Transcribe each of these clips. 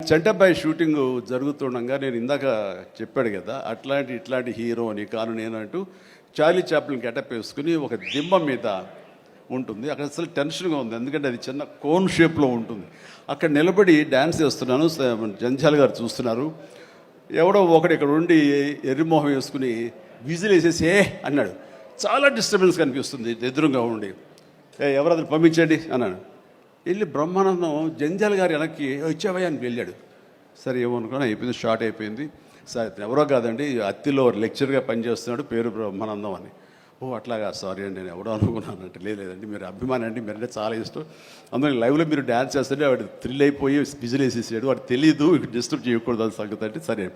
Chantabbai shooting జరుగుతుండగా నేను ఇందాక చెప్పాడు కదా ఇట్లాంటి హీరో అని కాను నేను అంటూ చార్లీ చాప్లిన్ గెటప్ వేసుకుని ఒక దిమ్మ మీద ఉంటుంది. అక్కడ అసలు టెన్షన్గా ఉంది, ఎందుకంటే అది చిన్న కోన్ షేప్లో ఉంటుంది. అక్కడ నిలబడి డ్యాన్స్ చేస్తున్నాను, జంజాల్ గారు చూస్తున్నారు. ఎవడో ఒకడు ఇక్కడ ఉండి ఎర్రిమోహం వేసుకుని విజిల్ వేసేసి అన్నాడు. చాలా డిస్టర్బెన్స్ కనిపిస్తుంది ఎదురుగా ఉండి. ఎవరది పంపించండి అన్నాడు. వెళ్ళి బ్రహ్మానందం జంజాల్ గారు వెనక్కి వచ్చావయ్యా అని వెళ్ళాడు. సరే ఏమనుకున్నా, అయిపోయింది, షార్ట్ అయిపోయింది. సరే ఎవరో కాదండి, అత్తిలో లెక్చర్గా పనిచేస్తున్నాడు, పేరు బ్రహ్మానందం అని. ఓ అట్లాగా, సారీ అండి నేను ఎవడో అనుకున్నానంటే. లేదండి మీరు అభిమాని అండి, మీరంటే చాలా ఇష్టం. అందులో లైవ్లో మీరు డ్యాన్స్ చేస్తుంటే వాడు థ్రిల్ అయిపోయి విజిల్ వేసేసాడు. వాడు తెలీదు, డిస్టర్బ్ చేయకూడదు అని సంగతి అంటే. సరే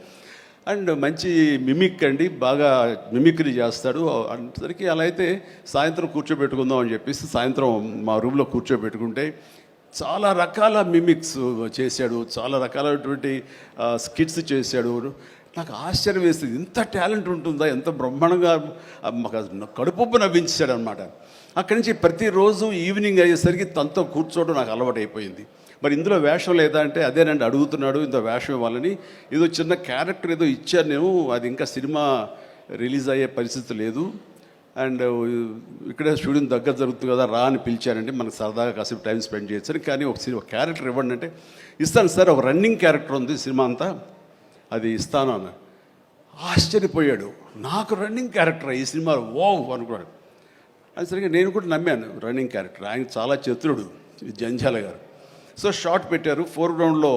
అండ్ మంచి మిమిక్ అండి, బాగా మిమిక్రీ చేస్తాడు. అందరికీ అలా అయితే సాయంత్రం కూర్చోబెట్టుకుందాం అని చెప్పేసి సాయంత్రం మా రూమ్లో కూర్చోబెట్టుకుంటే చాలా రకాల మిమిక్స్ చేశాడు, చాలా రకాలైనటువంటి స్కిట్స్ చేశాడు. నాకు ఆశ్చర్యం వేస్తుంది, ఇంత టాలెంట్ ఉంటుందా, ఎంత బ్రహ్మాండంగా కడుపుబ్బు నవ్వించాడు అనమాట. అక్కడి నుంచి ప్రతిరోజు ఈవినింగ్ అయ్యేసరికి తనతో కూర్చోవడం నాకు అలవాటు అయిపోయింది. మరి ఇందులో వేషం లేదా అంటే అదేనండి అడుగుతున్నాడు, ఇంత వేషం ఇవ్వాలని. ఏదో చిన్న క్యారెక్టర్ ఏదో ఇచ్చాను నేను, అది ఇంకా సినిమా రిలీజ్ అయ్యే పరిస్థితి లేదు. అండ్ ఇక్కడే షూటింగ్ దగ్గర జరుగుతుంది కదా, రా అని పిలిచానండి, మనకు సరదాగా కాసేపు టైం స్పెండ్ చేయొచ్చు. కానీ ఒక క్యారెక్టర్ ఇవ్వండి అంటే, ఇస్తాను సార్, ఒక రన్నింగ్ క్యారెక్టర్ ఉంది సినిమా అంతా, అది ఇస్తాను అన్న. ఆశ్చర్యపోయాడు, నాకు రన్నింగ్ క్యారెక్టర్ ఈ సినిమాలో ఓ అనుకున్నాడు. అది సరిగ్గా నేను కూడా నమ్మాను, రన్నింగ్ క్యారెక్టర్. ఆయన చాలా చతురుడు జంజాల గారు. సో షార్ట్ పెట్టారు. ఫోర్గ్రౌండ్లో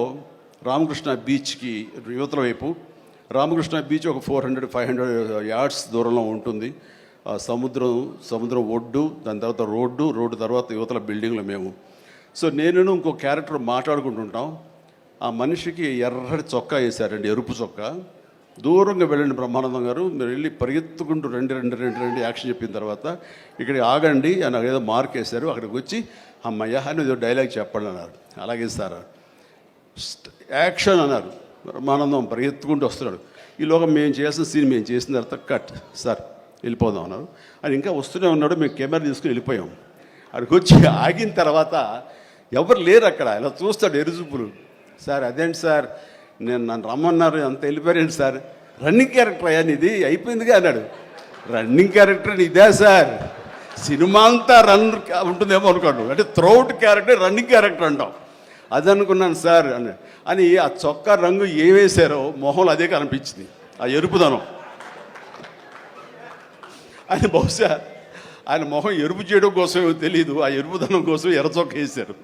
రామకృష్ణ బీచ్కి యువతల వైపు, రామకృష్ణ బీచ్ ఒక 400-500 యార్డ్స్ దూరంలో ఉంటుంది. సముద్రం ఒడ్డు, దాని తర్వాత రోడ్డు తర్వాత యువతల బిల్డింగ్లో మేము. సో నేను ఇంకో క్యారెక్టర్ మాట్లాడుకుంటుంటాం. ఆ మనిషికి ఎర్రటి చొక్కా వేశారండి, ఎరుపు చొక్కా. దూరంగా వెళ్ళండి బ్రహ్మానందం గారు, మీరు వెళ్ళి పరిగెత్తుకుంటూ రెండు యాక్షన్ చెప్పిన తర్వాత ఇక్కడ ఆగండి అని ఏదో మార్క్ వేశారు. అక్కడికి వచ్చి అమ్మయ్య అని ఏదో డైలాగ్ చెప్పండి అన్నారు. అలాగే సార్ యాక్షన్ అన్నారు. బ్రహ్మానందం పరిగెత్తుకుంటూ వస్తున్నాడు. ఈలోగా మేము చేసిన సీన్ మేము చేసిన తర్వాత కట్ సార్ వెళ్ళిపోదాం అన్నారు. ఆయన ఇంకా వస్తూనే ఉన్నాడు. మేము కెమెరా తీసుకుని వెళ్ళిపోయాం. అక్కడికి వచ్చి ఆగిన తర్వాత ఎవరు లేరు అక్కడ. ఇలా చూస్తాడు ఎరుజుపులు. సార్ అదేంటి సార్, నన్ను రమ్మన్నారు, అంత వెళ్ళిపోయారండి సార్. రన్నింగ్ క్యారెక్టర్ అయ్యా ఇది అయిపోయిందిగా అన్నాడు. రన్నింగ్ క్యారెక్టర్ ఇదే సార్, సినిమా అంతా రన్ ఉంటుందేమో అనుకోండి, అంటే త్రౌట్ క్యారెక్టర్ రన్నింగ్ క్యారెక్టర్ అంటాం. అది అనుకున్నాను సార్ అని ఆ చొక్కా రంగు ఏ వేశారో మొహంలో అదే కనిపించింది, ఆ ఎరుపుదనం. ఆయన బహుశా ఆయన మొహం ఎరుపు చేయడం కోసమేమో తెలియదు, ఆ ఎరుపుదనం కోసం ఎర్ర చొక్క వేశారు.